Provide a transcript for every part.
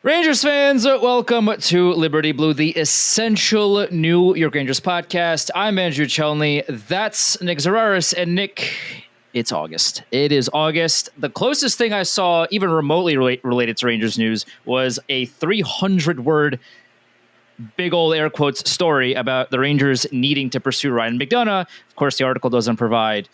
Rangers fans, welcome to Liberty Blue, the essential New York Rangers podcast. I'm Andrew Chelney. That's Nick Zararis. And Nick, it's August. It is August. The closest thing I saw, even remotely related to Rangers news, was a 300-word, big old air quotes story about the Rangers needing to pursue Ryan McDonagh. Of course, the article doesn't provide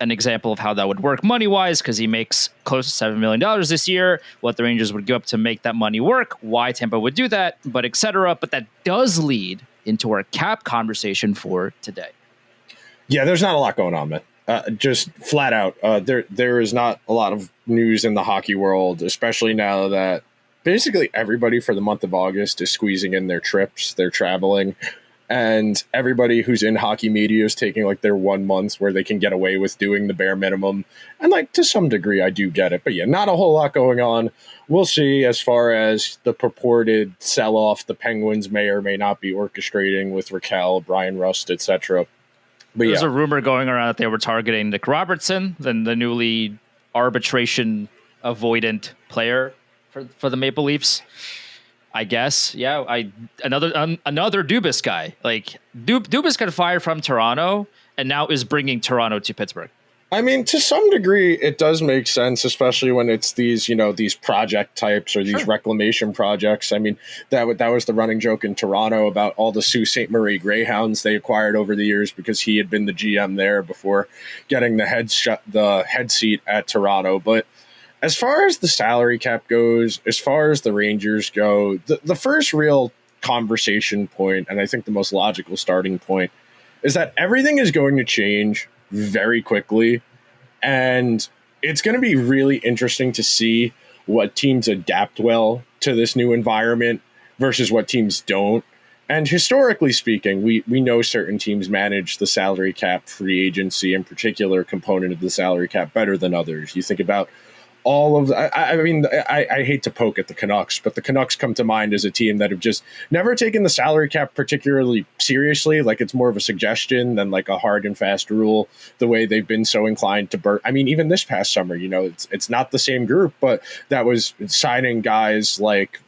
an example of how that would work money-wise, because he makes close to $7 million this year, what the Rangers would give up to make that money work, why Tampa would do that, but etc. But that does lead into our cap conversation for today. Yeah, there's not a lot going on, man. Just flat out, there is not a lot of news in the hockey world, especially now that basically everybody for the month of August is squeezing in their trips, they're traveling. And everybody who's in hockey media is taking like their 1 month where they can get away with doing the bare minimum. And like to some degree, I do get it. But yeah, not a whole lot going on. We'll see as far as the purported sell-off the Penguins may or may not be orchestrating with Raquel, Brian Rust, etc. But There's a rumor going around that they were targeting Nick Robertson, the newly arbitration avoidant player for the Maple Leafs. I guess, yeah. Another Dubas guy. Like Dubas got fired from Toronto and now is bringing Toronto to Pittsburgh. I mean, to some degree, it does make sense, especially when it's these, these project types or these reclamation projects. I mean, that was the running joke in Toronto about all the Sault Ste. Marie Greyhounds they acquired over the years because he had been the GM there before getting the head seat at Toronto. But as far as the salary cap goes, as far as the Rangers go, the first real conversation point, and I think the most logical starting point, is that everything is going to change very quickly. And it's going to be really interesting to see what teams adapt well to this new environment versus what teams don't. And historically speaking, we know certain teams manage the salary cap, free agency in particular component of the salary cap better than others. You think about all of I hate to poke at the Canucks, but the Canucks come to mind as a team that have just never taken the salary cap particularly seriously. Like it's more of a suggestion than like a hard and fast rule, the way they've been so inclined to even this past summer, it's not the same group, but that was signing guys like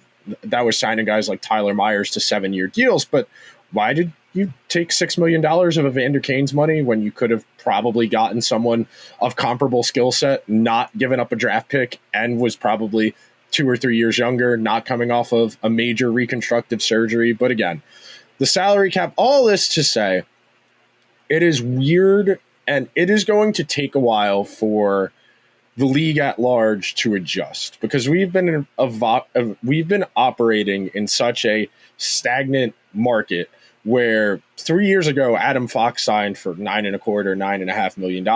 Tyler Myers to 7-year deals. But why did you take $6 million of Evander Kane's money when you could have probably gotten someone of comparable skill set, not given up a draft pick, and was probably 2 or 3 years younger, not coming off of a major reconstructive surgery? But again, the salary cap, all this to say, it is weird, and it is going to take a while for the league at large to adjust, because we've been operating in such a stagnant market where 3 years ago, Adam Fox signed for $9.25 million,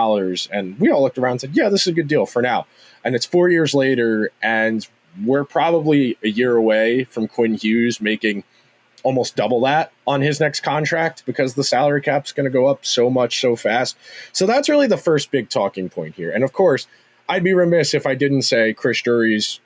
and we all looked around and said, yeah, this is a good deal for now. And it's 4 years later, and we're probably a year away from Quinn Hughes making almost double that on his next contract, because the salary cap's going to go up so much so fast. So that's really the first big talking point here. And of course, I'd be remiss if I didn't say Chris Drury's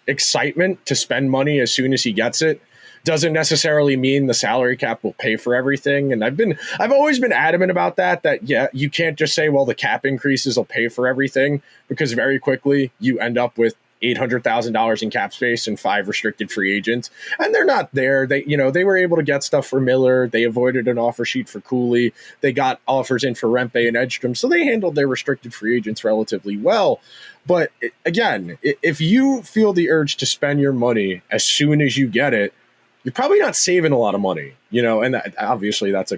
excitement to spend money as soon as he gets it doesn't necessarily mean the salary cap will pay for everything. And I've always been adamant about that yeah, you can't just say, well, the cap increases will pay for everything, because very quickly you end up with $800,000 in cap space and 5 restricted free agents, and they're not there. They were able to get stuff for Miller. They avoided an offer sheet for Cooley. They got offers in for Rempe and Edstrom, so they handled their restricted free agents relatively well. But again, if you feel the urge to spend your money as soon as you get it, you're probably not saving a lot of money, and obviously that's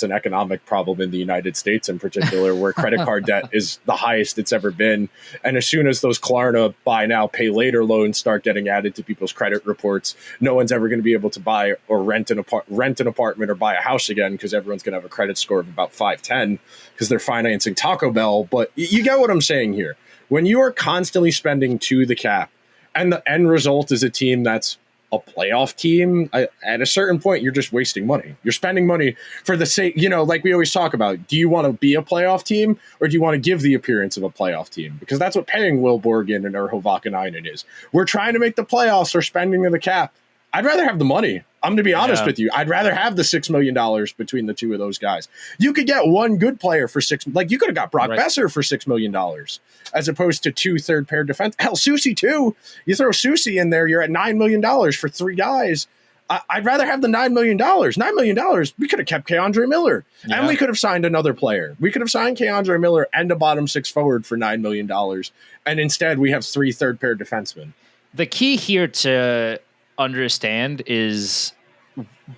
an economic problem in the United States in particular, where credit card debt is the highest it's ever been. And as soon as those Klarna buy now, pay later loans start getting added to people's credit reports, no one's ever going to be able to buy or rent an apartment or buy a house again, because everyone's going to have a credit score of about 510 because they're financing Taco Bell. But you get what I'm saying here. When you are constantly spending to the cap and the end result is a team that's a playoff team, at a certain point, you're just wasting money. You're spending money for the sake, like we always talk about. Do you want to be a playoff team, or do you want to give the appearance of a playoff team? Because that's what paying Will Borgen and Urho Vakanainen is. We're trying to make the playoffs or spending the cap. I'd rather have the money. I'm going to be honest with you. I'd rather have the $6 million between the two of those guys. You could get one good player for like you could have got Brock Besser for $6 million as opposed to two third pair defense. Hell, Soucy too. You throw Soucy in there, you're at $9 million for three guys. I'd rather have the $9 million. $9 million, we could have kept K'Andre Miller. Yeah. And we could have signed another player. We could have signed K'Andre Miller and a bottom six forward for $9 million. And instead, we have three third pair defensemen. The key here to understand is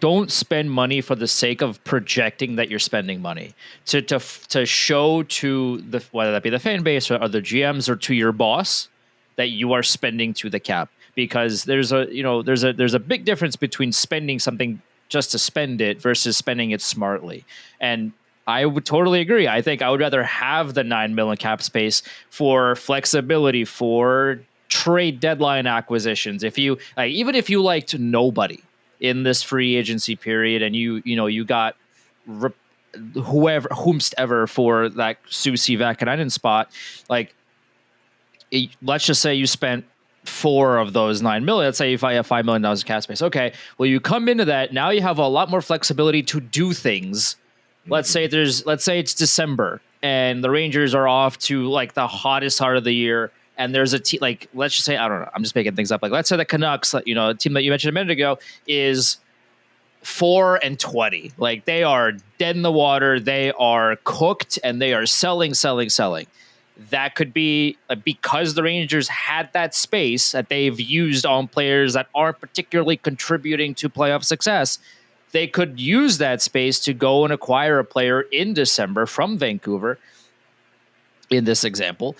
don't spend money for the sake of projecting that you're spending money. To show to the whether that be the fan base or other GMs or to your boss that you are spending to the cap. Because there's a big difference between spending something just to spend it versus spending it smartly. And I would totally agree. I think I would rather have the $9 million cap space for flexibility, for trade deadline acquisitions. If you even if you liked nobody in this free agency period, and you got whomstever for that Soucy Vakanainen spot, like let's just say you spent 4 of those $9 million. Let's say if I have $5 million of cap space. Okay, well, you come into that now. You have a lot more flexibility to do things. Let's say it's December and the Rangers are off to like the hottest part of the year, and there's a team like, let's just say, I don't know, I'm just making things up. Like let's say the Canucks, a team that you mentioned a minute ago, is 4-20. Like they are dead in the water. They are cooked and they are selling. That could be because the Rangers had that space that they've used on players that aren't particularly contributing to playoff success. They could use that space to go and acquire a player in December from Vancouver, in this example,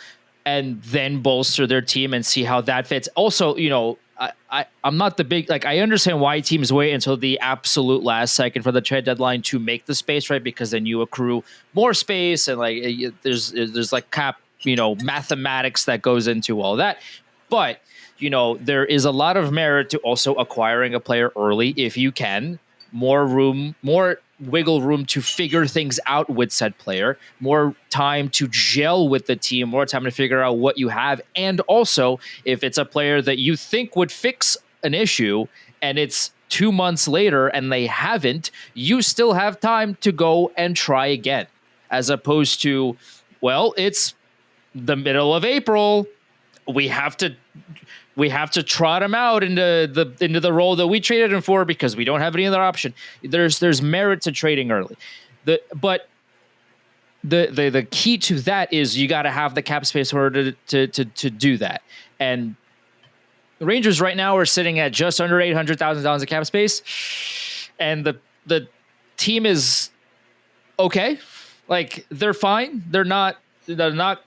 and then bolster their team and see how that fits. Also, I'm not the big, I understand why teams wait until the absolute last second for the trade deadline to make the space, right? Because then you accrue more space and there's like cap, mathematics that goes into all that. But, there is a lot of merit to also acquiring a player early if you can. More wiggle room to figure things out with said player, more time to gel with the team, more time to figure out what you have. And also, if it's a player that you think would fix an issue and it's 2 months later and they haven't, you still have time to go and try again, as opposed to, well, it's the middle of April. We have to trot him out into the role that we traded him for because we don't have any other option. There's merit to trading early. But the key to that is you got to have the cap space in order to do that. And the Rangers right now are sitting at just under $800,000 of cap space, and the team is okay. Like they're fine. They're not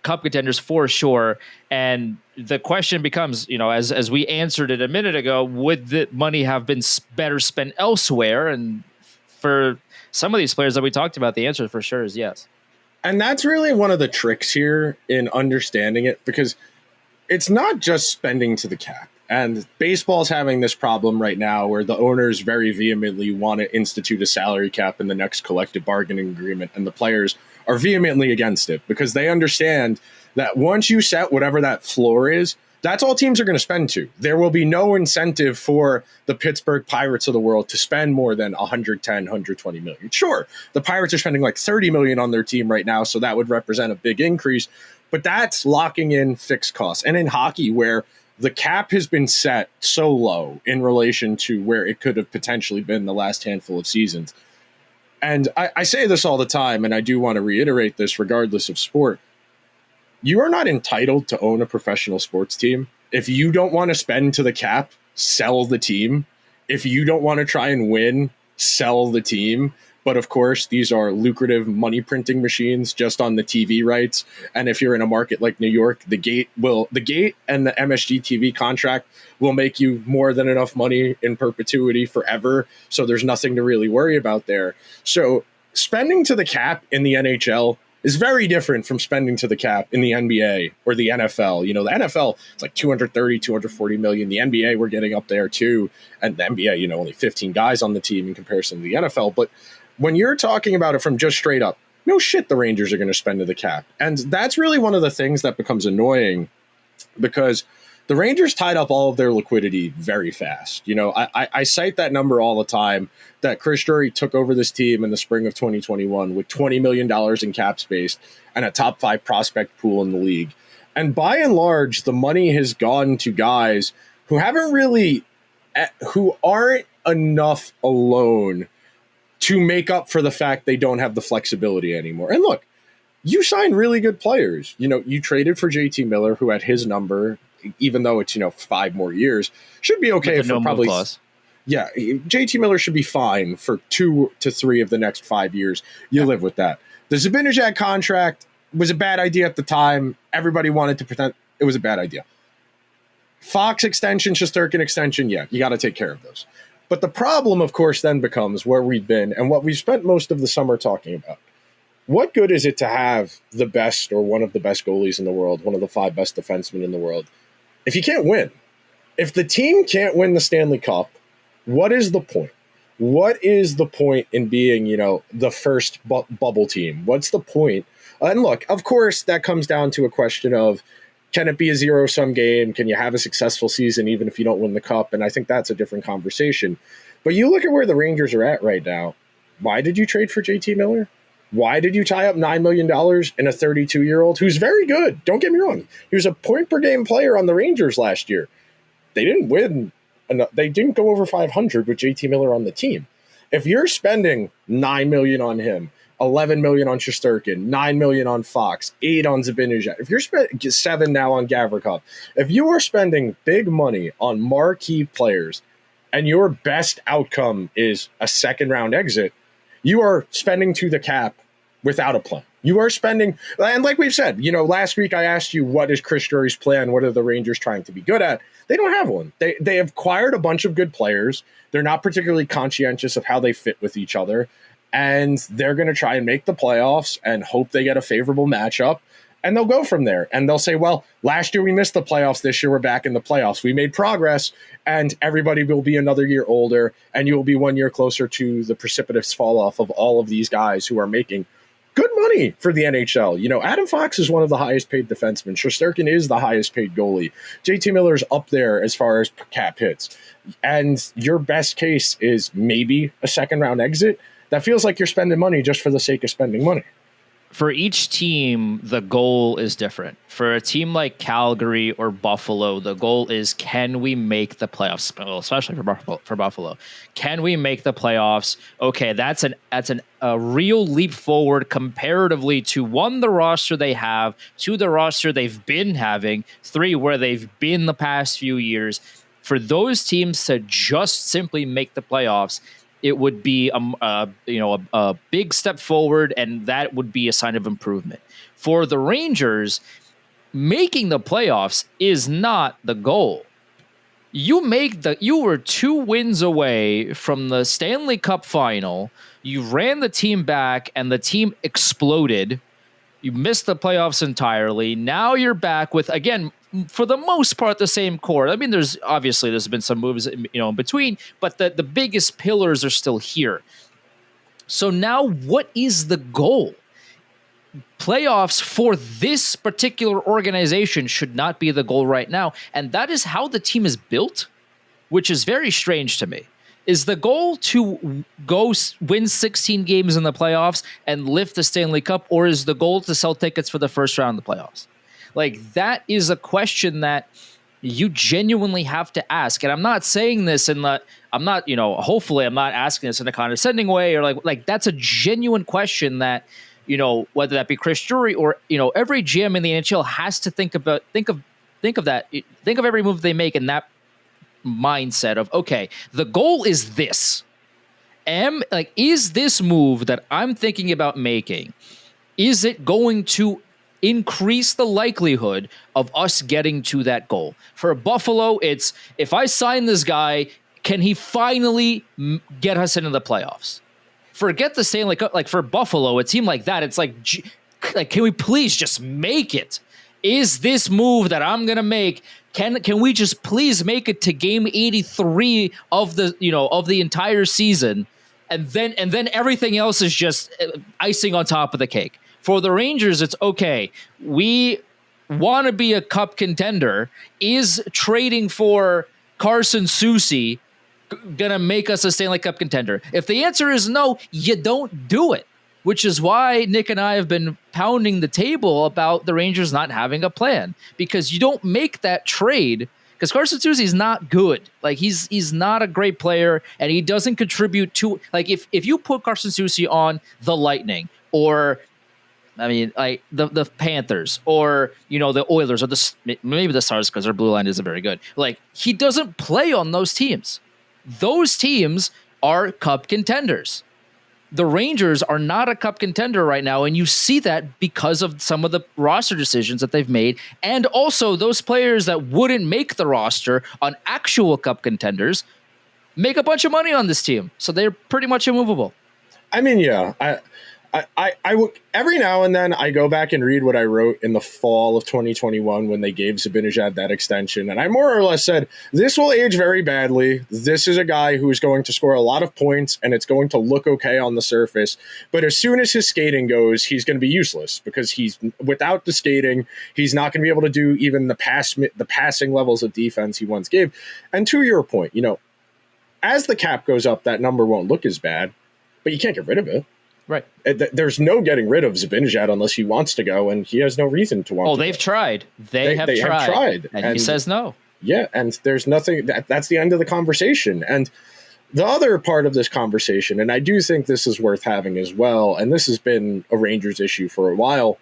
cup contenders for sure. And the question becomes, as we answered it a minute ago, would the money have been better spent elsewhere? And for some of these players that we talked about, the answer for sure is yes. And that's really one of the tricks here in understanding it, because it's not just spending to the cap. And baseball's having this problem right now where the owners very vehemently want to institute a salary cap in the next collective bargaining agreement, and the players are vehemently against it because they understand that once you set whatever that floor is, that's all teams are going to spend to. There will be no incentive for the Pittsburgh Pirates of the world to spend more than 110, 120 million. Sure, the Pirates are spending like 30 million on their team right now, so that would represent a big increase, but that's locking in fixed costs. And in hockey, where the cap has been set so low in relation to where it could have potentially been the last handful of seasons, and I say this all the time, and I do want to reiterate this regardless of sport. You are not entitled to own a professional sports team. If you don't want to spend to the cap, sell the team. If you don't want to try and win, sell the team. But of course, these are lucrative money printing machines just on the TV rights. And if you're in a market like New York, the gate and the MSG TV contract will make you more than enough money in perpetuity forever. So there's nothing to really worry about there. So spending to the cap in the NHL is very different from spending to the cap in the NBA or the NFL. The NFL, it's like 230, 240 million. The NBA, we're getting up there too. And the NBA, only 15 guys on the team in comparison to the NFL. But when you're talking about it from just straight up, no shit, the Rangers are going to spend to the cap. And that's really one of the things that becomes annoying because the Rangers tied up all of their liquidity very fast. I cite that number all the time, that Chris Drury took over this team in the spring of 2021 with $20 million in cap space and a top 5 prospect pool in the league. And by and large, the money has gone to guys who aren't enough alone to make up for the fact they don't have the flexibility anymore. And look, you signed really good players. You traded for JT Miller, who at his number, even though it's 5 more years, should be okay for probably. Yeah, JT Miller should be fine for 2 to 3 of the next 5 years. You live with that. The Zibanejad contract was a bad idea at the time. Everybody wanted to pretend it was a bad idea. Fox extension, Shesterkin extension, yeah, you got to take care of those. But the problem, of course, then becomes where we've been and what we've spent most of the summer talking about. What good is it to have the best or one of the best goalies in the world, one of the 5 best defensemen in the world, if you can't win? If the team can't win the Stanley Cup, what is the point? What is the point in being, the first bubble team? What's the point? And look, of course, that comes down to a question of, can it be a zero-sum game? Can you have a successful season even if you don't win the Cup? And I think that's a different conversation. But you look at where the Rangers are at right now. Why did you trade for JT Miller? Why did you tie up $9 million in a 32-year-old who's very good? Don't get me wrong. He was a point-per-game player on the Rangers last year. They didn't win. They didn't go over 500 with JT Miller on the team. If you're spending $9 million on him, $11 million on Shesterkin, $9 million on Fox, $8 on Zibanejad, if you're spending $7 now on Gavrikov, if you are spending big money on marquee players and your best outcome is a second-round exit, you are spending to the cap without a plan. You are spending, and like we've said, last week I asked you, what is Chris Drury's plan? What are the Rangers trying to be good at? They don't have one. They have acquired a bunch of good players. They're not particularly conscientious of how they fit with each other. And they're going to try and make the playoffs and hope they get a favorable matchup. And they'll go from there. And they'll say, well, last year we missed the playoffs. This year we're back in the playoffs. We made progress, and everybody will be another year older, and you will be 1 year closer to the precipitous fall off of all of these guys who are making good money for the NHL. Adam Fox is one of the highest paid defensemen. Shesterkin is the highest paid goalie. JT Miller's up there as far as cap hits. And your best case is maybe a second round exit. That feels like you're spending money just for the sake of spending money. For each team, the goal is different. For a team like Calgary or Buffalo, the goal is, can we make the playoffs? Well, especially for Buffalo, can we make the playoffs? Okay, that's a real leap forward comparatively to 1, the roster they have, 2, the roster they've been having, 3, where they've been the past few years. For those teams to just simply make the playoffs, it would be a big step forward, and that would be a sign of improvement. For the Rangers, making the playoffs is not the goal. You were 2 wins away from the Stanley Cup final. You ran the team back, and the team exploded. You missed the playoffs entirely. Now you're back with, again, for the most part, the same core. I mean, there's been some moves, in between, but the biggest pillars are still here. So now, what is the goal? Playoffs for this particular organization should not be the goal right now, and that is how the team is built, which is very strange to me. Is the goal to go win 16 games in the playoffs and lift the Stanley Cup, or is the goal to sell tickets for the first round of the playoffs? Like, that is a question that you genuinely have to ask. And I'm not saying this hopefully I'm not asking this in a condescending way, or like that's a genuine question that, whether that be Chris Drury or, every GM in the NHL has to think of every move they make in that mindset of, okay, the goal is this. Is this move that I'm thinking about making, is it going to increase the likelihood of us getting to that goal? For Buffalo, it's, if I sign this guy, can he finally get us into the playoffs? Forget the Stanley Cup. Like, for Buffalo, a team like that, it's like, can we please just make it? Is this move that I'm gonna make, can we just please make it to game 83 of the entire season, and then everything else is just icing on top of the cake? For the Rangers, it's okay. We want to be a cup contender, is trading for Carson Soucy going to make us a Stanley Cup contender? If the answer is no, you don't do it, which is why Nick and I have been pounding the table about the Rangers not having a plan, because you don't make that trade because Carson Soucy is not good. Like, he's not a great player, and he doesn't contribute to, like, if you put Carson Soucy on the Lightning, or I mean, like the Panthers, or the Oilers, or maybe the Stars, because their blue line isn't very good. Like, he doesn't play on those teams. Those teams are cup contenders. The Rangers are not a cup contender right now, and you see that because of some of the roster decisions that they've made, and also those players that wouldn't make the roster on actual cup contenders make a bunch of money on this team, so they're pretty much immovable. I mean, yeah, I every now and then I go back and read what I wrote in the fall of 2021 when they gave Zibanejad that extension, and I more or less said, this will age very badly. This is a guy who is going to score a lot of points, and it's going to look okay on the surface, but as soon as his skating goes, he's going to be useless, because he's without the skating, he's not going to be able to do even the passing levels of defense he once gave. And to your point, as the cap goes up, that number won't look as bad, but you can't get rid of it. Right. There's no getting rid of Zibanejad unless he wants to go, and he has no reason to want to. Oh, they've tried. They have tried. And he says no. Yeah, and there's nothing. That's the end of the conversation. And the other part of this conversation, and I do think this is worth having as well, and this has been a Rangers issue for a while,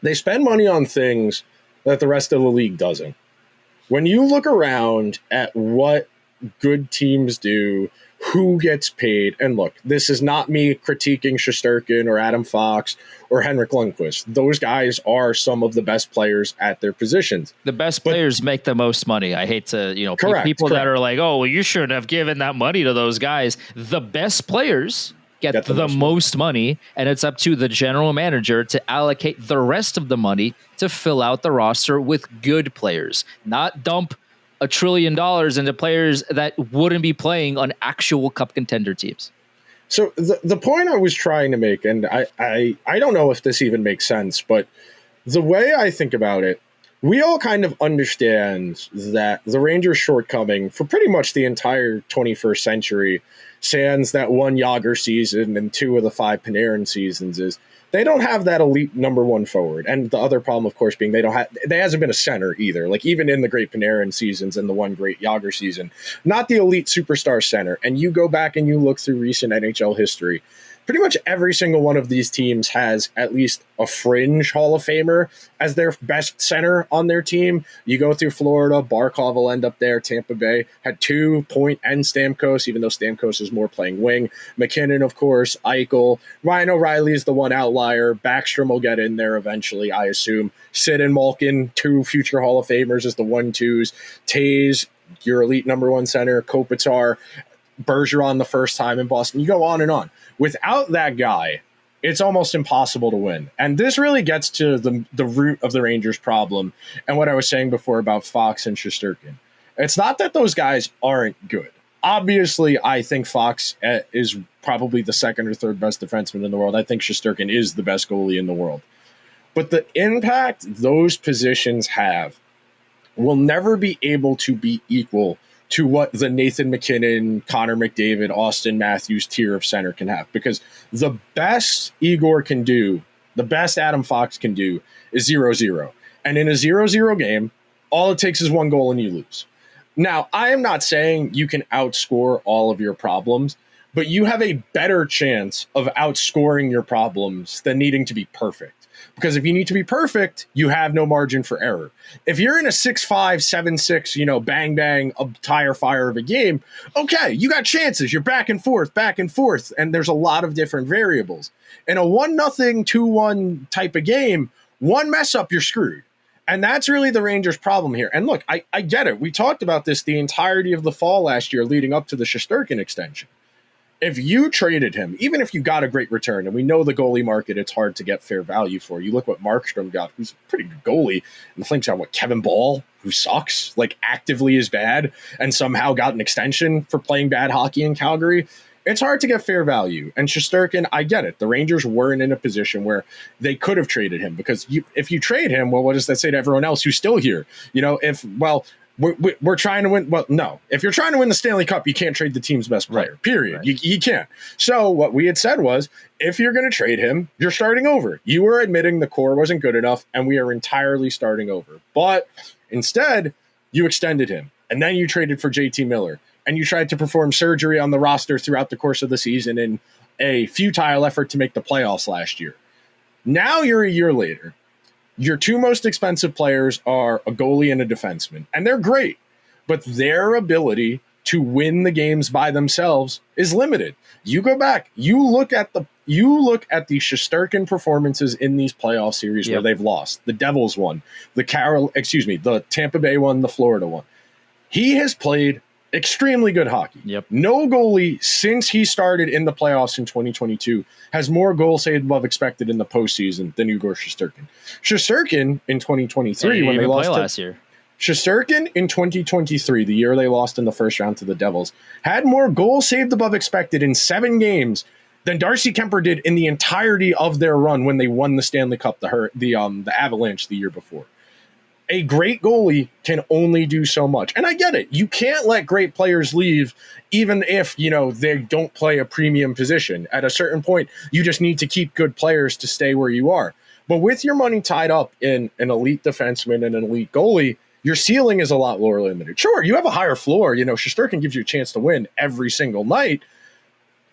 they spend money on things that the rest of the league doesn't. When you look around at what good teams do, who gets paid, and look, this is not me critiquing Shesterkin or Adam Fox or Henrik Lundqvist. Those guys are some of the best players at their positions. The best players make the most money. I hate to, people that are like, oh, well, you shouldn't have given that money to those guys. The best players get the most money, and it's up to the general manager to allocate the rest of the money to fill out the roster with good players, not dump $1 trillion into players that wouldn't be playing on actual cup contender teams. So the point I was trying to make, and I don't know if this even makes sense, but the way I think about it, we all kind of understand that the Rangers' shortcoming for pretty much the entire 21st century, sans that one Jágr season and 2 of the 5 Panarin seasons, is they don't have that elite number one forward. And the other problem, of course, being there hasn't been a center either. Like, even in the great Panarin seasons and the one great Jágr season, not the elite superstar center. And you go back and you look through recent NHL history, pretty much every single one of these teams has at least a fringe Hall of Famer as their best center on their team. You go through Florida, Barclay will end up there. Tampa Bay had 2 Point and Stamkos, even though Stamkos is more playing wing. McKinnon, of course, Eichel. Ryan O'Reilly is the one outlier. Backstrom will get in there eventually, I assume. Sid and Malkin, 2 future Hall of Famers as the 1-2s. Taves, your elite number one center. Kopitar, Bergeron the first time in Boston. You go on and on. Without that guy, it's almost impossible to win. And this really gets to the root of the Rangers' problem and what I was saying before about Fox and Shesterkin. It's not that those guys aren't good. Obviously, I think Fox is probably the second or third best defenseman in the world. I think Shesterkin is the best goalie in the world. But the impact those positions have will never be able to be equal to what the Nathan McKinnon, Connor McDavid, Austin Matthews tier of center can have. Because the best Igor can do, the best Adam Fox can do, is 0-0. And in a 0-0 game, all it takes is one goal and you lose. Now, I am not saying you can outscore all of your problems, but you have a better chance of outscoring your problems than needing to be perfect. Because if you need to be perfect, you have no margin for error. If you're in a 6-5, 7-6, bang, bang, a tire fire of a game, okay, you got chances. You're back and forth, and there's a lot of different variables. In a 1-0, 2-1 type of game, one mess up, you're screwed. And that's really the Rangers' problem here. And look, I get it. We talked about this the entirety of the fall last year leading up to the Shesterkin extension. If you traded him, even if you got a great return, and we know the goalie market, it's hard to get fair value for. You look what Markstrom got, who's a pretty good goalie, and the Flames got Kevin Ball, who sucks, actively is bad, and somehow got an extension for playing bad hockey in Calgary. it's hard to get fair value. And Shesterkin, I get it. The Rangers weren't in a position where they could have traded him, because if you trade him, well, what does that say to everyone else who's still here? We're trying to win. Well, no. If you're trying to win the Stanley Cup, you can't trade the team's best player, period. Right. You can't. So what we had said was, if you're going to trade him, you're starting over. You were admitting the core wasn't good enough, and we are entirely starting over. But instead, you extended him, and then you traded for JT Miller, and you tried to perform surgery on the roster throughout the course of the season in a futile effort to make the playoffs last year. Now you're a year later. Your two most expensive players are a goalie and a defenseman, and they're great, but their ability to win the games by themselves is limited. You go back, you look at the Shesterkin performances in these playoff series where they've lost. The Devils won, the Tampa Bay won, the Florida one. He has played extremely good hockey. No goalie since he started in the playoffs in 2022 has more goals saved above expected in the postseason than Igor Shesterkin. Shesterkin in 2023, when they lost last year. Shesterkin in 2023, the year they lost in the first round to the Devils, had more goals saved above expected in 7 games than Darcy Kemper did in the entirety of their run when they won the Stanley Cup, the Avalanche the year before. A great goalie can only do so much. And I get it. You can't let great players leave, even if, they don't play a premium position. At a certain point, you just need to keep good players to stay where you are. But with your money tied up in an elite defenseman and an elite goalie, your ceiling is a lot more limited. Sure, you have a higher floor. Shesterkin gives you a chance to win every single night.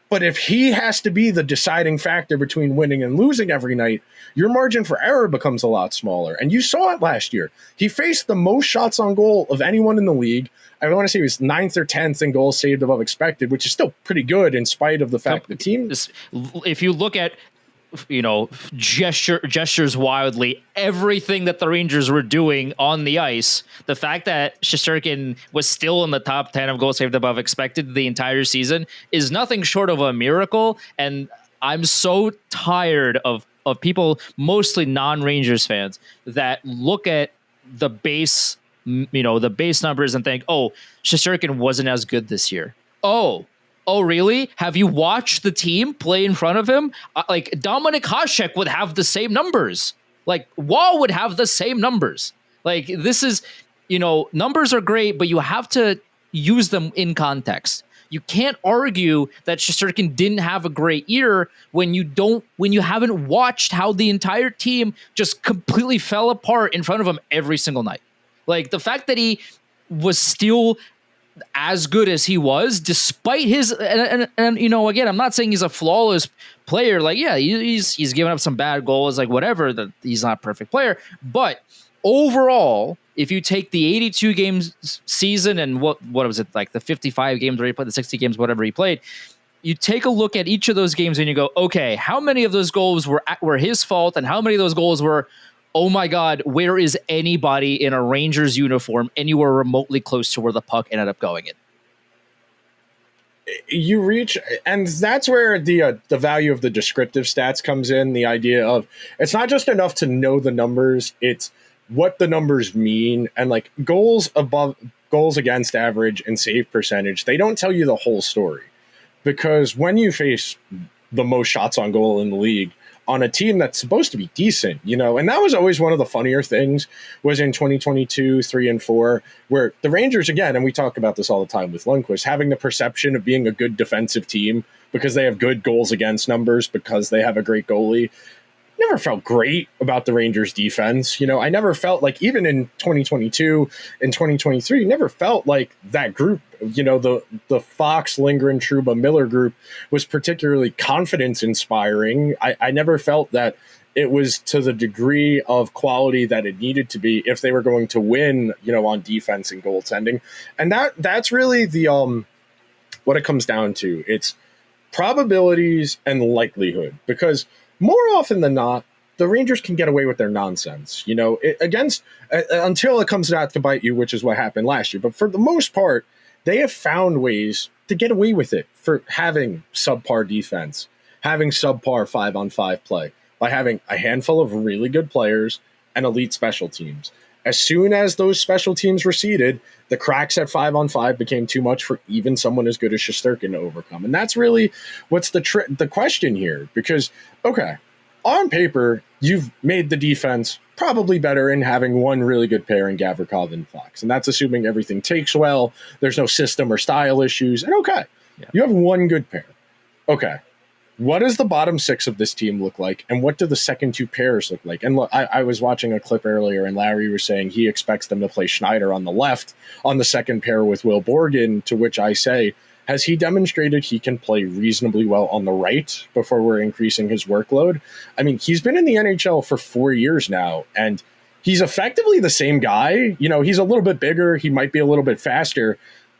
But if he has to be the deciding factor between winning and losing every night, your margin for error becomes a lot smaller. And you saw it last year. He faced the most shots on goal of anyone in the league. I want to say he was 9th or 10th in goals saved above expected, which is still pretty good in spite of the fact the team. If you look at, gestures wildly, everything that the Rangers were doing on the ice, the fact that Shesterkin was still in the top 10 of goals saved above expected the entire season is nothing short of a miracle. And I'm so tired of people, mostly non-Rangers fans, that look at the base, the base numbers and think, oh, Shesterkin wasn't as good this year. Oh, really? Have you watched the team play in front of him? Dominik Hasek would have the same numbers. Wall would have the same numbers. This is, numbers are great, but you have to use them in context. You can't argue that Shesterkin didn't have a great year when you haven't watched how the entire team just completely fell apart in front of him every single night. The fact that he was still as good as he was, despite his and again, I'm not saying he's a flawless player. He's given up some bad goals, whatever. That he's not a perfect player, but overall, if you take the 82 games season and what was it, the 55 games where he played, the 60 games, whatever he played, you take a look at each of those games and you go, okay, how many of those goals were his fault, and how many of those goals were, oh my God, where is anybody in a Rangers uniform anywhere remotely close to where the puck ended up going in? You reach, and that's where the value of the descriptive stats comes in. The idea of, it's not just enough to know the numbers, it's what the numbers mean. And goals against average and save percentage, they don't tell you the whole story. Because when you face the most shots on goal in the league on a team that's supposed to be decent, and that was always one of the funnier things, was in 2022, 3 and 4, where the Rangers, again, and we talk about this all the time with Lundqvist, having the perception of being a good defensive team because they have good goals against numbers, because they have a great goalie. Never felt great about the Rangers defense. I never felt even in 2022 and 2023, never felt like that group, the Fox, Lindgren, Trouba, Miller group was particularly confidence inspiring. I never felt that it was to the degree of quality that it needed to be if they were going to win, on defense and goaltending. And that's really the what it comes down to. It's probabilities and likelihood, because more often than not, the Rangers can get away with their nonsense, until it comes out to bite you, which is what happened last year. But for the most part, they have found ways to get away with it for having subpar defense, having subpar 5-on-5 play, by having a handful of really good players and elite special teams. As soon as those special teams receded, the cracks at 5-on-5 became too much for even someone as good as Shesterkin to overcome. And that's really what's the question here. Because, okay, on paper, you've made the defense probably better in having one really good pair in Gavrikov and Fox. And that's assuming everything takes well, there's no system or style issues. And okay, you have one good pair. Okay, what does the bottom six of this team look like? And what do the second two pairs look like? And look, I was watching a clip earlier, and Larry was saying he expects them to play Schneider on the left on the second pair with Will Borgen, to which I say, has he demonstrated he can play reasonably well on the right before we're increasing his workload? I mean, he's been in the NHL for 4 years now, and he's effectively the same guy. You know, he's a little bit bigger. He might be a little bit faster.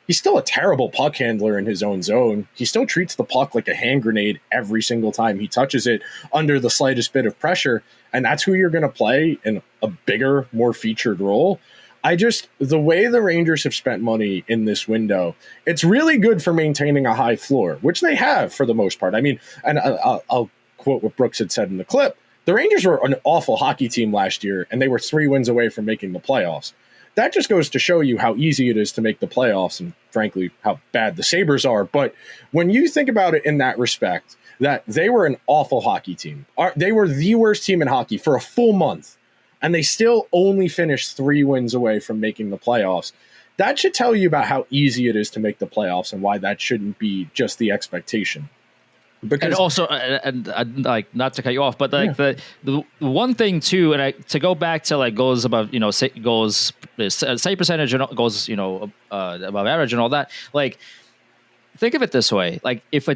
He's still a terrible puck handler in his own zone. He still treats the puck like a hand grenade every single time he touches it under the slightest bit of pressure. And that's who you're going to play in a bigger, more featured role. The way the Rangers have spent money in this window, it's really good for maintaining a high floor, which they have for the most part. I mean, and I'll quote what Brooks had said in the clip. The Rangers were an awful hockey team last year, and they were 3 wins away from making the playoffs. That just goes to show you how easy it is to make the playoffs and, frankly, how bad the Sabres are. But when you think about it in that respect, that they were an awful hockey team. They were the worst team in hockey for a full month, and they still only finished 3 wins away from making the playoffs. That should tell you about how easy it is to make the playoffs and why that shouldn't be just the expectation. Because, and also, and like, not to cut you off, but like the one thing too, and to go back to like goals above, goals save percentage and goals, above average and all that. Like, think of it this way: like if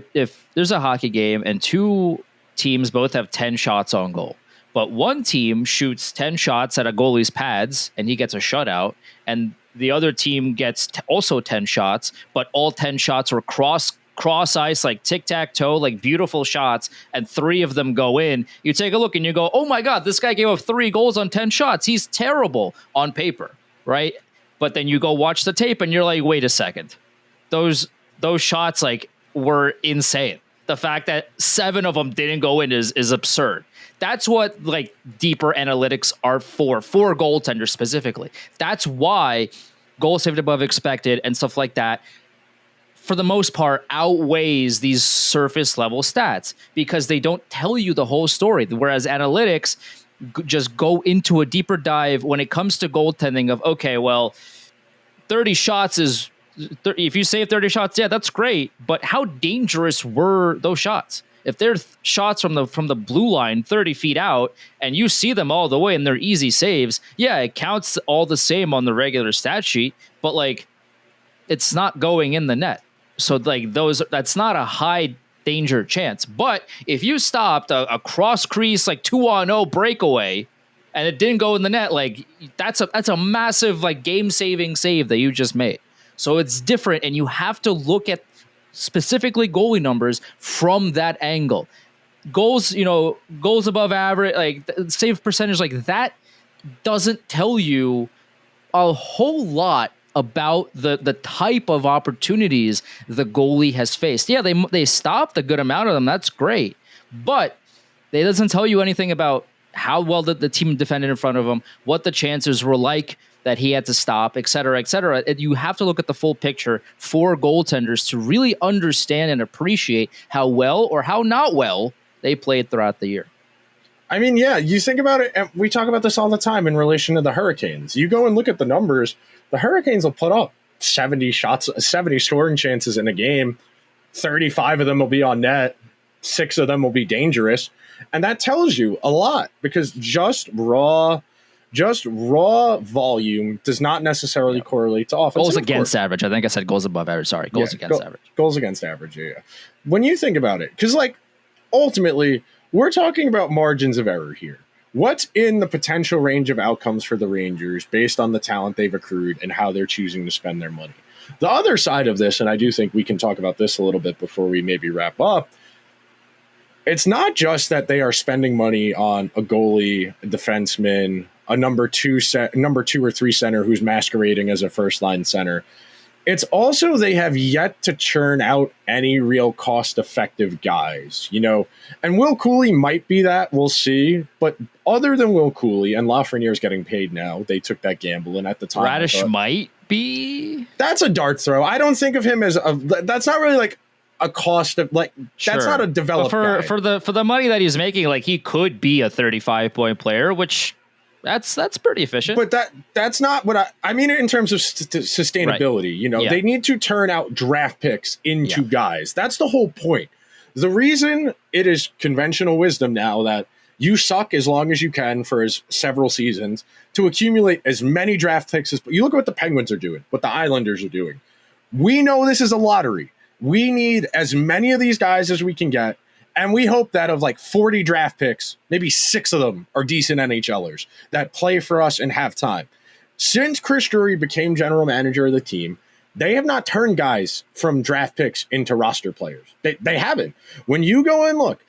there's a hockey game and two teams both have 10 shots on goal, but one team shoots 10 shots at a goalie's pads and he gets a shutout, and the other team gets also 10 shots, but all 10 shots were cross ice, like tic-tac-toe, like beautiful shots, and 3 of them go in. You take a look and you go, oh my God, this guy gave up 3 goals on 10 shots. He's terrible on paper, right? But then you go watch the tape and you're like, wait a second. Those shots like were insane. The fact that 7 of them didn't go in is absurd. That's what like deeper analytics are for goaltenders specifically. That's why goal saved above expected and stuff like that, for the most part, outweighs these surface level stats because they don't tell you the whole story. Whereas analytics just go into a deeper dive when it comes to goaltending of, okay, well, 30 shots is, if you save 30 shots, yeah, that's great. But how dangerous were those shots? If they're shots from the blue line 30 feet out and you see them all the way and they're easy saves, yeah, it counts all the same on the regular stat sheet, but like it's not going in the net. So like that's not a high danger chance. But if you stopped a cross crease like 2-on-0 breakaway and it didn't go in the net, like that's a massive like game saving save that you just made. So it's different, and you have to look at specifically goalie numbers from that angle. Goals above average, like save percentage, like that doesn't tell you a whole lot about the type of opportunities the goalie has faced. Yeah, they stopped a good amount of them. That's great. But it doesn't tell you anything about how well the team defended in front of him, what the chances were like that he had to stop, et cetera, et cetera. And you have to look at the full picture for goaltenders to really understand and appreciate how well or how not well they played throughout the year. I mean, yeah, you think about it, and we talk about this all the time in relation to the Hurricanes. You go and look at the numbers, the Hurricanes will put up 70 scoring chances in a game. 35 of them will be on net. 6 of them will be dangerous. And that tells you a lot, because just raw volume does not necessarily correlate to offense. Goals against average. I think I said goals above average. Sorry, goals against average. Goals against average, yeah. When you think about it, because like ultimately, we're talking about margins of error here. What's in the potential range of outcomes for the Rangers based on the talent they've accrued and how they're choosing to spend their money? The other side of this, and I do think we can talk about this a little bit before we maybe wrap up, it's not just that they are spending money on a goalie, a defenseman, a number two or three center who's masquerading as a first-line center. It's also they have yet to churn out any real cost-effective guys, and Will Cooley might be that. We'll see. But other than Will Cooley, and Lafreniere's getting paid now, they took that gamble, and at the time, Radish might be. That's a dart throw. I don't think of him as that's not really like a cost of Sure. That's not a developed guy. for the money that he's making, like he could be a 35-point player, which. That's pretty efficient. But that's not what I mean in terms of sustainability. Right. They need to turn out draft picks into guys. That's the whole point. The reason it is conventional wisdom now that you suck as long as you can for several seasons to accumulate as many draft picks as you look at what the Penguins are doing, what the Islanders are doing. We know this is a lottery. We need as many of these guys as we can get. And we hope that of 40 draft picks, maybe 6 of them are decent NHLers that play for us and have time. Since Chris Drury became general manager of the team, they have not turned guys from draft picks into roster players. They haven't. When you go and look,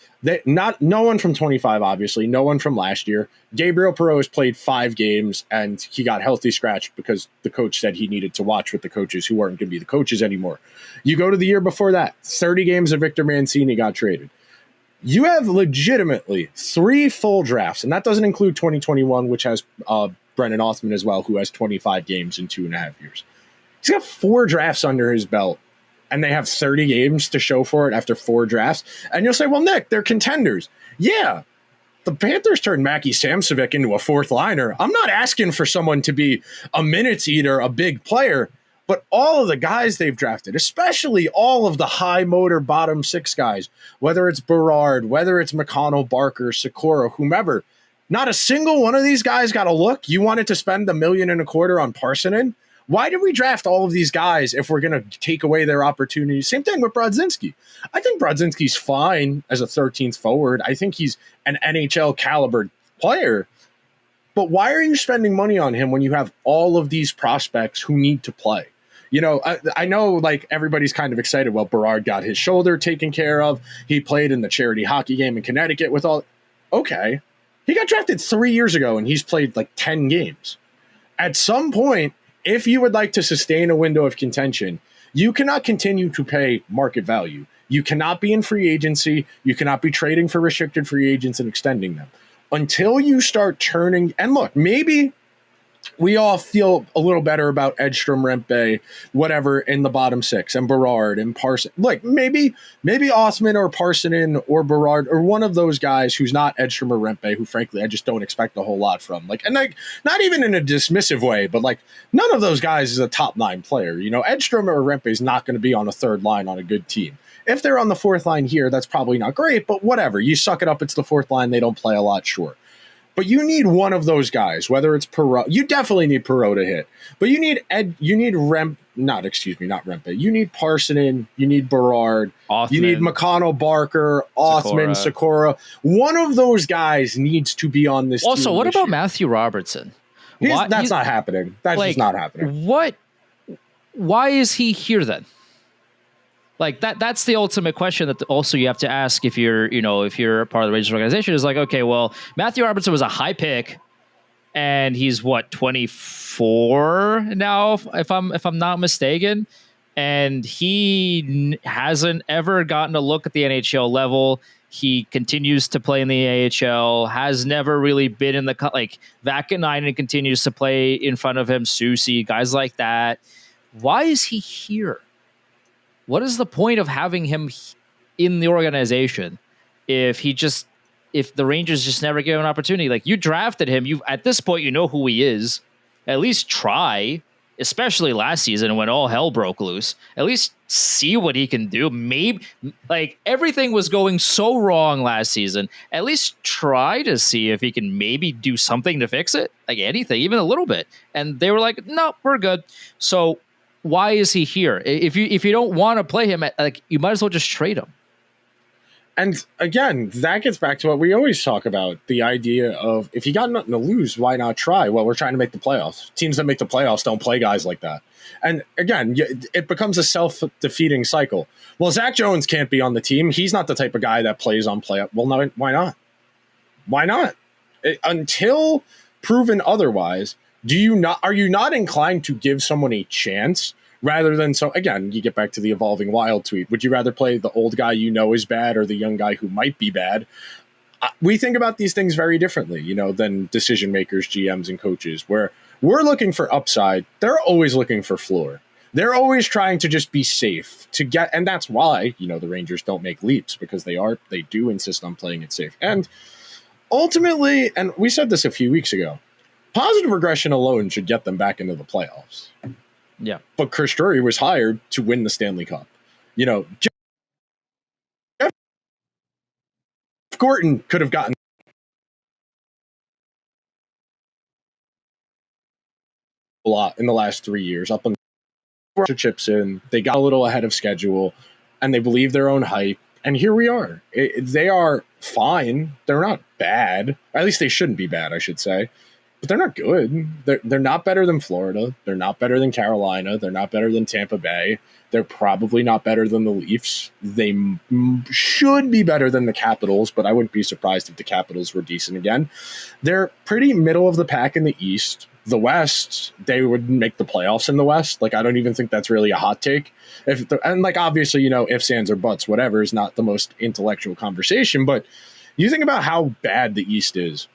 no one from 25, obviously, no one from last year. Gabriel Perreault has played 5 games, and he got healthy scratched because the coach said he needed to watch with the coaches who weren't going to be the coaches anymore. You go to the year before that, 30 games of Victor Mancini got traded. You have legitimately 3 full drafts, and that doesn't include 2021, which has Brennan Othmann as well, who has 25 games in 2.5 years. He's got 4 drafts under his belt, and they have 30 games to show for it after 4 drafts. And you'll say, well, Nick, they're contenders. Yeah, the Panthers turned Mackie Samsovic into a 4th liner. I'm not asking for someone to be a minutes eater, a big player. But all of the guys they've drafted, especially all of the high motor bottom 6 guys, whether it's Berard, whether it's McConnell, Barker, Sikora, whomever, not a single one of these guys got a look. You wanted to spend $1.25 million on Parsonen? Why did we draft all of these guys if we're going to take away their opportunities? Same thing with Brodzinski. I think Brodzinski's fine as a 13th forward. I think he's an NHL caliber player. But why are you spending money on him when you have all of these prospects who need to play? I know everybody's kind of excited. Well, Berard got his shoulder taken care of. He played in the charity hockey game in Connecticut with all. Okay. He got drafted 3 years ago and he's played 10 games. At some point, if you would like to sustain a window of contention, you cannot continue to pay market value. You cannot be in free agency. You cannot be trading for restricted free agents and extending them. Until you start turning, and look, maybe we all feel a little better about Edstrom, Rempe, whatever in the bottom 6, and Berard and Parson. Maybe Othmann or Parsonen or Berard or one of those guys who's not Edstrom or Rempe, who frankly I just don't expect a whole lot from. Not even in a dismissive way, but none of those guys is a top 9 player. Edstrom or Rempe is not going to be on a 3rd line on a good team. If they're on the 4th line here, that's probably not great, but whatever. You suck it up. It's the 4th line. They don't play a lot, sure. But you need one of those guys, whether it's Perreault. You definitely need Perreault to hit. But you need not Rempe. You need Parsonen. You need Berard. Othmann. You need McConnell, Barker, Othmann, Sikora. One of those guys needs to be on this team. Also, what about Matthew Robertson? That's not happening. That's just not happening. Why is he here then? That's the ultimate question that also you have to ask if you're a part of the Rangers organization is okay, well, Matthew Robertson was a high pick and he's 24 now, if I'm not mistaken. And he hasn't ever gotten a look at the NHL level. He continues to play in the AHL, has never really been in the Vakanainen continues to play in front of him, Soucy, guys like that. Why is he here? What is the point of having him in the organization if the Rangers just never give him an opportunity? You drafted him. At this point, you know who he is. At least try, especially last season when all hell broke loose. At least see what he can do. Maybe everything was going so wrong last season. At least try to see if he can maybe do something to fix it. Anything, even a little bit. And they were like, no, we're good. So why is he here? If you don't want to play him, you might as well just trade him. And again, that gets back to what we always talk about, the idea of if you got nothing to lose, why not try? Well, we're trying to make the playoffs. Teams that make the playoffs don't play guys like that. And again, it becomes a self-defeating cycle. Well, Zach Jones can't be on the team. He's not the type of guy that plays on playoff. Well, no, why not? Why not? Until proven otherwise, are you not inclined to give someone a chance rather than, so again, you get back to the evolving wild tweet. Would you rather play the old guy you know is bad or the young guy who might be bad? We think about these things very differently, than decision makers, GMs, and coaches, where we're looking for upside. They're always looking for floor. They're always trying to just be safe to get, and that's why, the Rangers don't make leaps, because they do insist on playing it safe. And ultimately, and we said this a few weeks ago, positive regression alone should get them back into the playoffs. Yeah. But Chris Drury was hired to win the Stanley Cup. Jeff Gorton could have gotten a lot in the last 3 years. Up on chips in, they got a little ahead of schedule, and they believe their own hype. And here we are. They are fine. They're not bad. At least they shouldn't be bad, I should say. But they're not good. They're not better than Florida. They're not better than Carolina. They're not better than Tampa Bay. They're probably not better than the Leafs. They should be better than the Capitals, but I wouldn't be surprised if the Capitals were decent again. They're pretty middle of the pack in the East. The West, they would make the playoffs in the West. I don't even think that's really a hot take. Obviously, ifs, ands, or buts, whatever is not the most intellectual conversation, but you think about how bad the East is.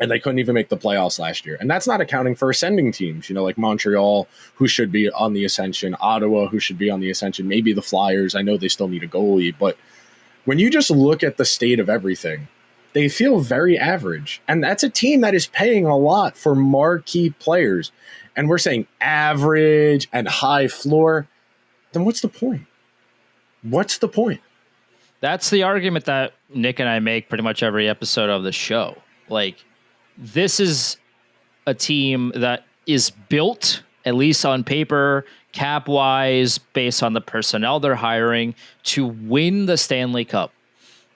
And they couldn't even make the playoffs last year. And that's not accounting for ascending teams, like Montreal, who should be on the ascension, Ottawa, who should be on the ascension, maybe the Flyers. I know they still need a goalie. But when you just look at the state of everything, they feel very average. And that's a team that is paying a lot for marquee players. And we're saying average and high floor. Then what's the point? What's the point? That's the argument that Nick and I make pretty much every episode of the show. This is a team that is built, at least on paper, cap-wise, based on the personnel they're hiring, to win the Stanley Cup.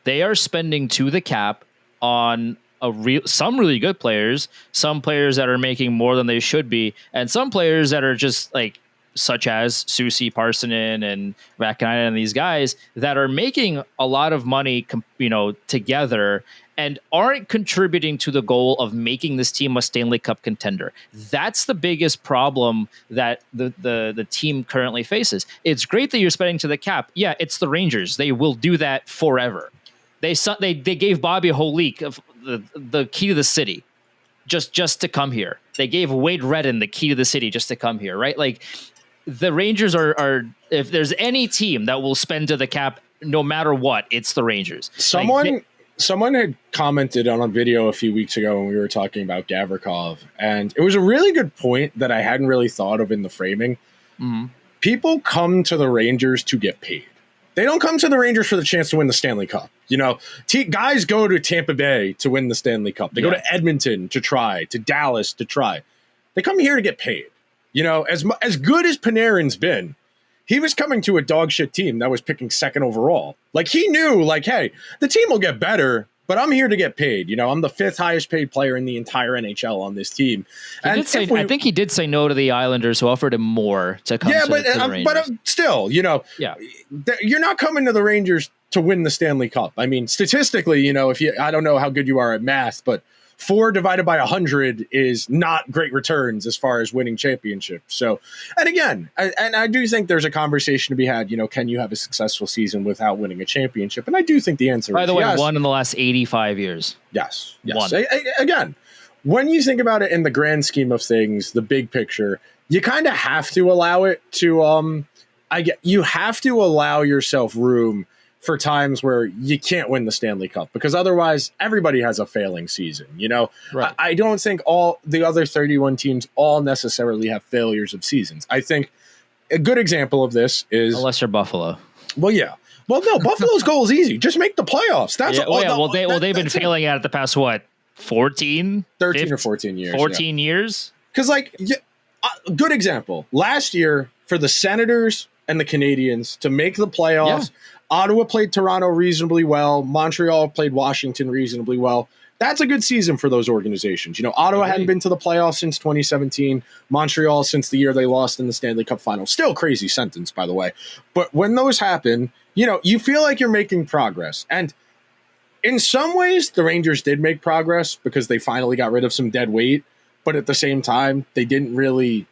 They are spending to the cap on some really good players, some players that are making more than they should be, and some players that are just such as Soucy, Parsonen, and Vakanainen, and these guys that are making a lot of money, together, and aren't contributing to the goal of making this team a Stanley Cup contender. That's the biggest problem that the team currently faces. It's great that you're spending to the cap. Yeah, it's the Rangers. They will do that forever. They gave Bobby Holik the key to the city just to come here. They gave Wade Redden the key to the city just to come here, right? The Rangers are if there's any team that will spend to the cap no matter what, it's the Rangers. Someone had commented on a video a few weeks ago when we were talking about Gavrikov, and it was a really good point that I hadn't really thought of in the framing. Mm-hmm. People come to the Rangers to get paid. They don't come to the Rangers for the chance to win the Stanley Cup. Guys go to Tampa Bay to win the Stanley Cup. They go to Edmonton to try, to Dallas to try. They come here to get paid. As good as Panarin's been, he was coming to a dog shit team that was picking second overall. He knew, hey, the team will get better, but I'm here to get paid. I'm the fifth highest paid player in the entire NHL on this team. I think he did say no to the Islanders, who offered him more to come to the Rangers. But still, you're not coming to the Rangers to win the Stanley Cup. I mean, statistically, I don't know how good you are at math, but 4 divided by 100 is not great returns as far as winning championships. So, and again, I do think there's a conversation to be had, can you have a successful season without winning a championship? And I do think the answer is yes. By the way, one in the last 85 years. Yes. One. Again, when you think about it in the grand scheme of things, the big picture, you kind of have to allow it to, you have to allow yourself room for times where you can't win the Stanley Cup, because otherwise everybody has a failing season. Right. I don't think all the other 31 teams all necessarily have failures of seasons. I think a good example of this is, unless you're Buffalo. Well, yeah. Well, no, Buffalo's goal is easy. Just make the playoffs. That's they've been failing at it the past 13 or 14 years. 14 years. Because good example. Last year for the Senators and the Canadiens to make the playoffs. Yeah. Ottawa played Toronto reasonably well. Montreal played Washington reasonably well. That's a good season for those organizations. Ottawa hadn't been to the playoffs since 2017. Montreal since the year they lost in the Stanley Cup final. Still crazy sentence, by the way. But when those happen, you feel like you're making progress. And in some ways, the Rangers did make progress because they finally got rid of some dead weight. But at the same time, they didn't really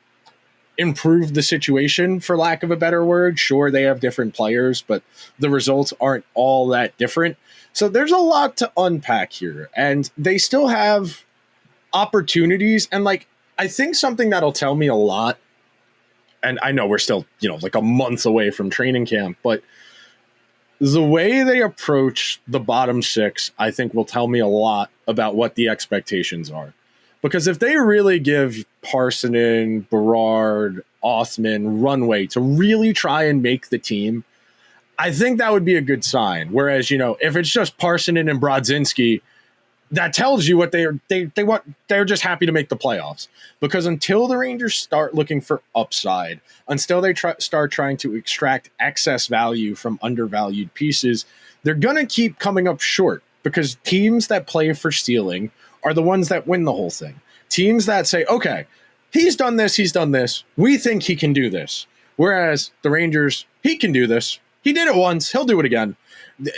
improved the situation, for lack of a better word. Sure, they have different players, but the results aren't all that different. So there's a lot to unpack here, and they still have opportunities. And like, I think something that'll tell me a lot, and I know we're still, like a month away from training camp, but the way they approach the bottom six, I think will tell me a lot about what the expectations are. Because if they really give Parsonen, Berard, Othmann runway to really try and make the team, I think that would be a good sign. Whereas, if it's just Parsonen and Brodzinski, that tells you what they want. They're just happy to make the playoffs. Because until the Rangers start looking for upside, until they start trying to extract excess value from undervalued pieces, they're going to keep coming up short, because teams that play for stealing are the ones that win the whole thing. Teams that say, okay, he's done this, we think he can do this. Whereas the Rangers, he can do this. He did it once, he'll do it again.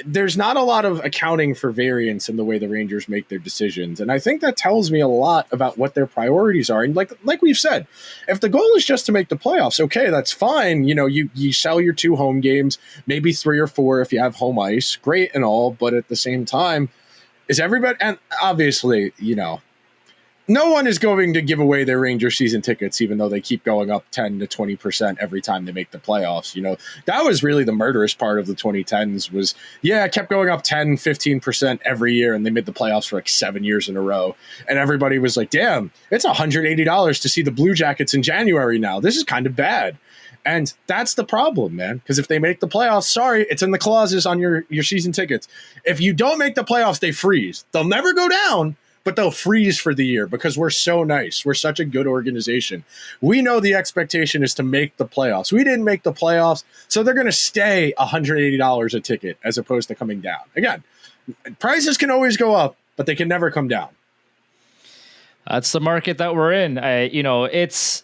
There's not a lot of accounting for variance in the way the Rangers make their decisions. And I think that tells me a lot about what their priorities are. And like we've said, if the goal is just to make the playoffs, okay, that's fine. You sell your 2 home games, maybe 3 or 4 if you have home ice, great and all. But at the same time, is everybody, and obviously, no one is going to give away their Rangers season tickets, even though they keep going up 10 to 20% every time they make the playoffs. That was really the murderous part of the 2010s was, it kept going up 10, 15% every year, and they made the playoffs for like 7 years in a row. And everybody was like, damn, it's $180 to see the Blue Jackets in January now. This is kind of bad. And that's the problem, man, because if they make the playoffs, sorry, it's in the clauses on your season tickets. If you don't make the playoffs, they freeze. They'll never go down, but they'll freeze for the year because we're so nice. We're such a good organization. We know the expectation is to make the playoffs. We didn't make the playoffs, so they're going to stay $180 a ticket as opposed to coming down. Again, prices can always go up, but they can never come down. That's the market that we're in. It's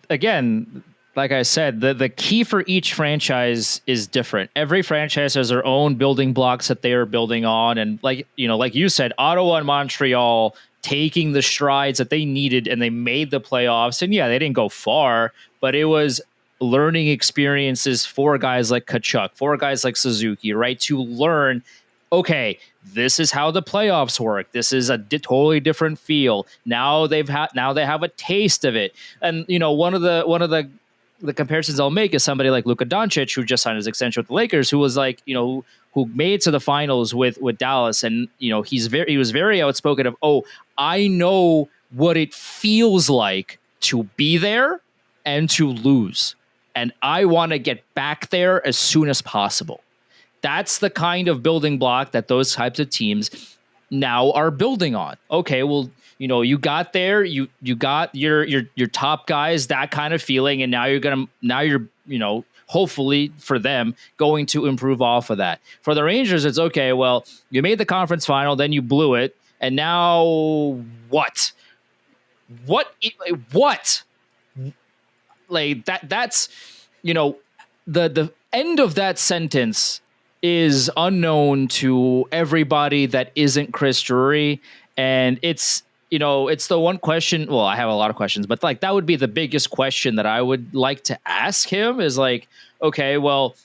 again, like I said, the key for each franchise is different. Every franchise has their own building blocks that they are building on. And like you said, Ottawa and Montreal taking the strides that they needed, and they made the playoffs. And they didn't go far, but it was learning experiences for guys like Tkachuk, for guys like Suzuki, right? To learn, okay, this is how the playoffs work. This is a totally different feel. Now they have a taste of it. And one of the comparisons I'll make is somebody like Luka Doncic, who just signed his extension with the Lakers, who was like, who made it to the finals with Dallas. And, he was very outspoken of, I know what it feels like to be there and to lose. And I want to get back there as soon as possible. That's the kind of building block that those types of teams now are building on. Okay, well, you got there, you got your top guys, that kind of feeling, and now you're hopefully for them going to improve off of that. For the Rangers, it's okay, well, you made the conference final, then you blew it, and now what? What? Like that's the end of that sentence is unknown to everybody that isn't Chris Drury, and it's the one question. Well, I have a lot of questions, but like that would be the biggest question that I would like to ask him is like, okay, well,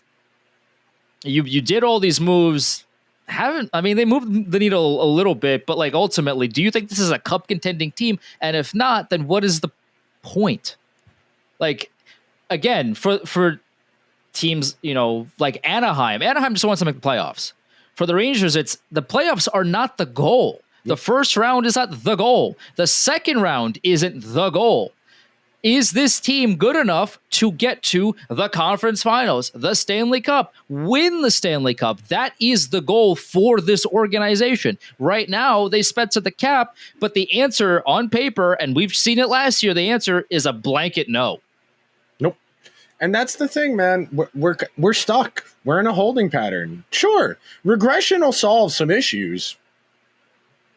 you did all these moves. They moved the needle a little bit, but like ultimately, do you think this is a cup contending team? And if not, then what is the point? Like, again, for teams, like Anaheim just wants to make the playoffs. For the Rangers, it's the playoffs are not the goal. The first round is not the goal. The second round isn't the goal. Is this team good enough to get to the conference finals, the Stanley Cup, win the Stanley Cup? That is the goal for this organization. Right now, they spent to the cap, but the answer on paper, and we've seen it last year, the answer is a blanket no. Nope. And that's the thing, man. We're stuck. We're in a holding pattern. Sure, regression will solve some issues,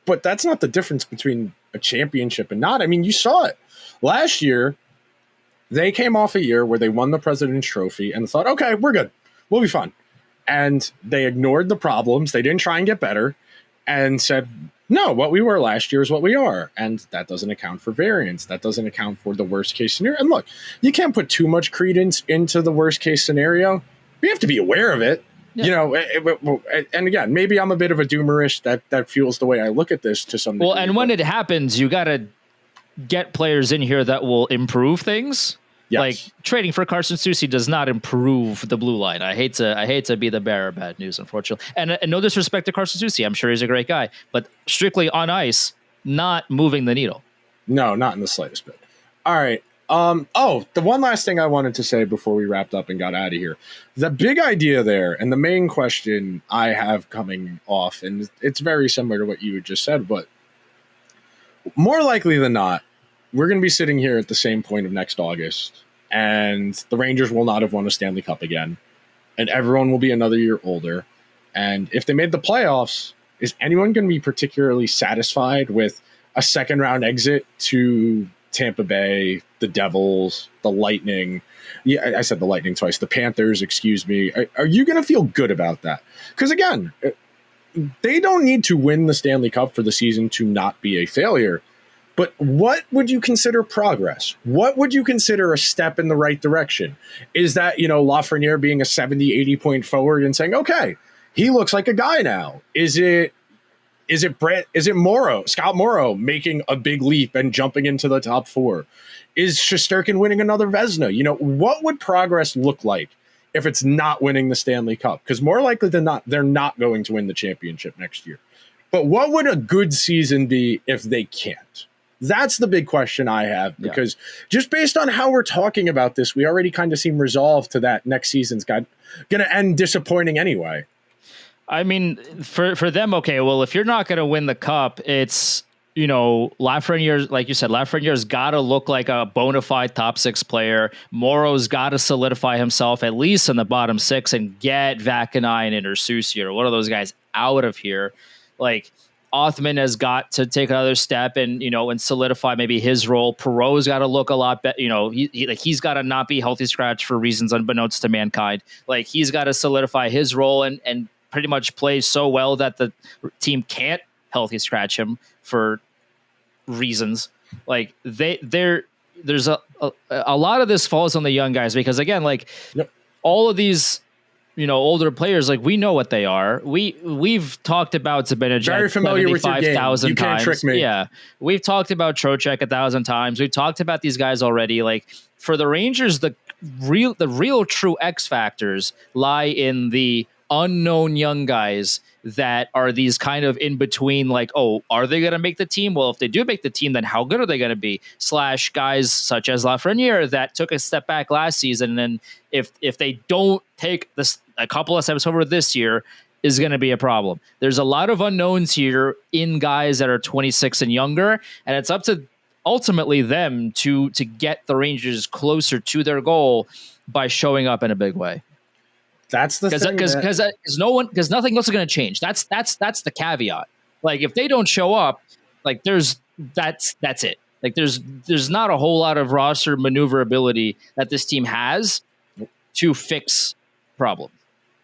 but that's not the difference between a championship and not. I mean, you saw it. Last year, they came off a year where they won the President's Trophy and thought, okay, we're good. We'll be fine. And they ignored the problems. They didn't try and get better and said, No, what we were last year is what we are. And that doesn't account for variance. That doesn't account for the worst case scenario. And look, you can't put too much credence into the worst case scenario. We have to be aware of it. Yeah. You know, and again, maybe I'm a bit of a doomerish. That fuels the way I look at this to some degree. Well, and when it happens, you got to get players in here that will improve things. Yes. Like trading for Carson Soucy does not improve the blue line. I hate to be the bearer of bad news, unfortunately. And no disrespect to Carson Soucy. I'm sure he's a great guy, but strictly on ice, not moving the needle. No, not in the slightest bit. All right. The one last thing I wanted to say before we wrapped up and got out of here. The big idea there and the main question I have coming off, and it's very similar to what you just said, but more likely than not, we're going to be sitting here at the same point of next August, and the Rangers will not have won a Stanley Cup again, and everyone will be another year older. And if they made the playoffs, is anyone going to be particularly satisfied with a second-round exit to Tampa Bay, the Devils, the Lightning? Yeah, I said the Lightning twice. The Panthers, excuse me. Are you going to feel good about that? Because, again, they don't need to win the Stanley Cup for the season to not be a failure. But what would you consider progress? What would you consider a step in the right direction? Is that, Lafreniere being a 70, 80 point forward and saying, okay, he looks like a guy now? Is it Scott Morrow making a big leap and jumping into the top four? Is Shesterkin winning another Vezina? What would progress look like if it's not winning the Stanley Cup? Because more likely than not, they're not going to win the championship next year. But what would a good season be if they can't? That's the big question I have, because just based on how we're talking about this, we already kind of seem resolved to that next season's going to end disappointing anyway. I mean, for them, okay, well, if you're not going to win the cup, it's, Lafreniere, like you said, Lafreniere's got to look like a bona fide top six player. Morrow's got to solidify himself at least in the bottom six and get Vaakanainen or Soucy or one of those guys out of here. Like, Othmann has got to take another step and solidify maybe his role. Perreault's got to look a lot better. He's got to not be healthy scratch for reasons unbeknownst to mankind. Like, he's got to solidify his role and pretty much play so well that the team can't healthy scratch him for reasons. Like, there's a lot of this falls on the young guys because, again, all of these older players, like, we know what they are. We've talked about Zibanejad very familiar with your game. You can't trick me. Yeah, we've talked about Trocheck 1,000 times. We've talked about these guys already. Like, for the Rangers, the real true X factors lie in the unknown young guys that are these kind of in between. Like, oh, are they going to make the team? Well, if they do make the team, then how good are they going to be? / guys such as Lafreniere that took a step back last season, and if they don't take this a couple of steps over this year, is going to be a problem. There's a lot of unknowns here in guys that are 26 and younger, and it's up to ultimately them to get the Rangers closer to their goal by showing up in a big way. That's the thing, because nothing else is going to change. That's the caveat. Like, if they don't show up, like, that's it. Like, there's not a whole lot of roster maneuverability that this team has to fix problems.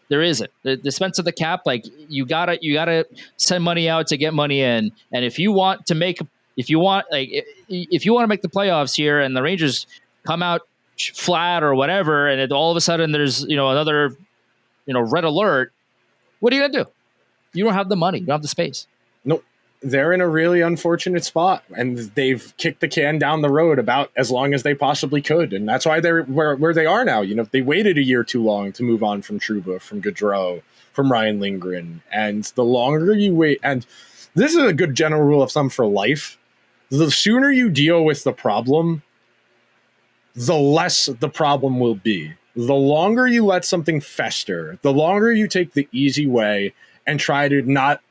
There isn't. The expense of the cap, like, you gotta send money out to get money in. And if you want to make the playoffs here and the Rangers come out flat or whatever, and all of a sudden there's another red alert, what are you gonna do? You don't have the money. You don't have the space. Nope. They're in a really unfortunate spot, and they've kicked the can down the road about as long as they possibly could, and that's why they're where they are now. They waited a year too long to move on from Trouba, from Goodrow, from Ryan Lindgren, and the longer you wait, and this is a good general rule of thumb for life, the sooner you deal with the problem, the less the problem will be. The longer you let something fester, the longer you take the easy way and try to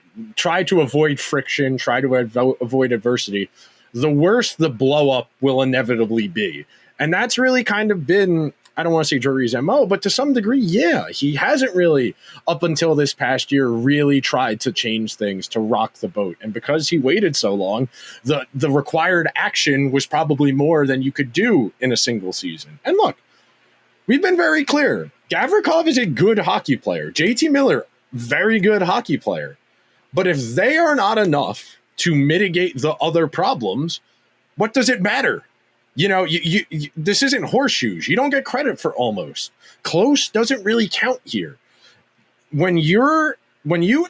avoid friction, try to avoid adversity, the worse the blow up will inevitably be. And that's really kind of been, I don't want to say Drury's MO, but to some degree, yeah, he hasn't really, up until this past year, really tried to change things, to rock the boat. And because he waited so long, the required action was probably more than you could do in a single season. And look, we've been very clear. Gavrikov is a good hockey player. JT Miller, very good hockey player. But if they are not enough to mitigate the other problems, what does it matter? You know, you this isn't horseshoes. You don't get credit for almost. Close doesn't really count here. When you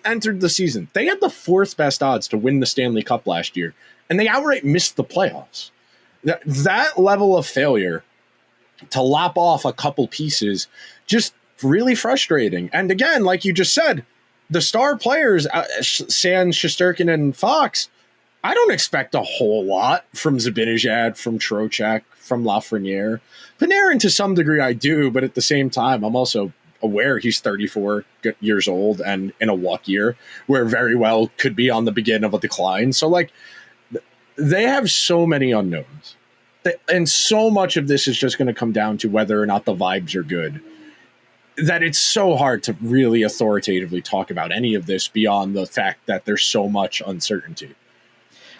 entered the season, they had the 4th best odds to win the Stanley Cup last year, and they outright missed the playoffs. That level of failure to lop off a couple pieces, just really frustrating. And again, like you just said, the star players, Sans, Shesterkin, and Fox, I don't expect a whole lot from Zibanejad, from Trocheck, from Lafreniere. Panarin, to some degree, I do, but at the same time, I'm also aware he's 34 years old and in a walk year where very well could be on the beginning of a decline. So, like, they have so many unknowns. And so much of this is just going to come down to whether or not the vibes are good, that it's so hard to really authoritatively talk about any of this beyond the fact that there's so much uncertainty.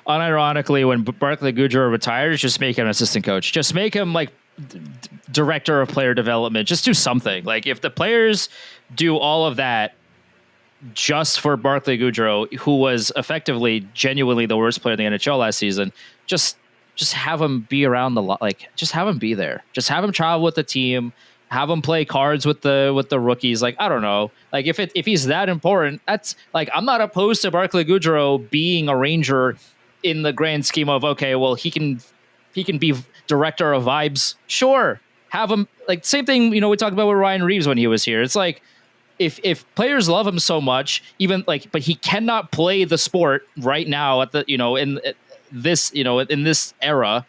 Unironically, when Barclay Goodrow retires, just make him an assistant coach. Just make him like director of player development. Just do something. Like, if the players do all of that just for Barclay Goodrow, who was effectively genuinely the worst player in the NHL last season, just have him be around just have him be there. Just have him travel with the team. Have him play cards with the rookies. Like, I don't know. Like, if he's that important, that's like, I'm not opposed to Barclay Goodrow being a Ranger in the grand scheme of, okay, well, he can be director of vibes. Sure. Have him, like, same thing, we talked about with Ryan Reeves when he was here. It's like, if players love him so much, even like, but he cannot play the sport right now at the, in this era,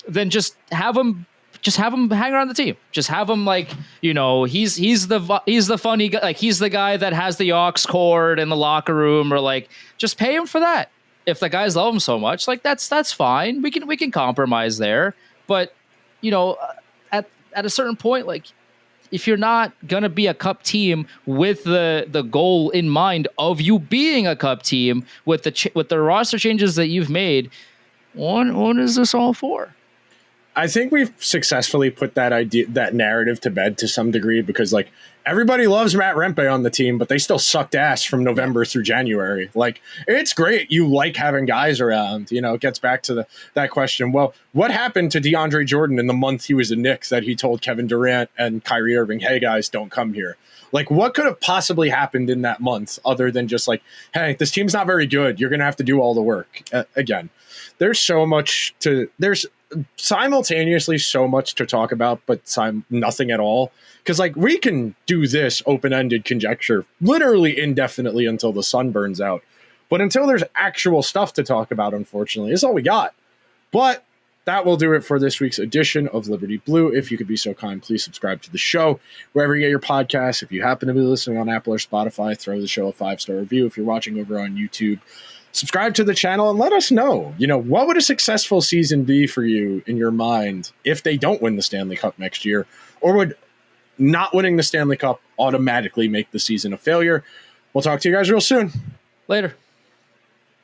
then just have him hang around the team. Just have him, like, he's the funny guy. Like, he's the guy that has the aux cord in the locker room, or like, just pay him for that. If the guys love him so much, like, that's fine. We can compromise there. But, at a certain point, like, if you're not gonna be a cup team with the goal in mind of you being a cup team with the roster changes that you've made, what is this all for? I think we've successfully put that narrative to bed to some degree, because, like, everybody loves Matt Rempe on the team, but they still sucked ass from November through January. Like, it's great. You like having guys around, it gets back to that question. Well, what happened to DeAndre Jordan in the month he was a Knicks that he told Kevin Durant and Kyrie Irving, hey guys, don't come here? Like, what could have possibly happened in that month other than just like, hey, this team's not very good. You're going to have to do all the work. Again, there's simultaneously so much to talk about, but nothing at all. Because, like, we can do this open-ended conjecture literally indefinitely until the sun burns out. But until there's actual stuff to talk about, unfortunately, it's all we got. But that will do it for this week's edition of Liberty Blue. If you could be so kind, please subscribe to the show wherever you get your podcasts. If you happen to be listening on Apple or Spotify, throw the show a 5-star review. If you're watching over on YouTube, subscribe to the channel and let us know, what would a successful season be for you in your mind if they don't win the Stanley Cup next year? Or would not winning the Stanley Cup automatically make the season a failure? We'll talk to you guys real soon. Later.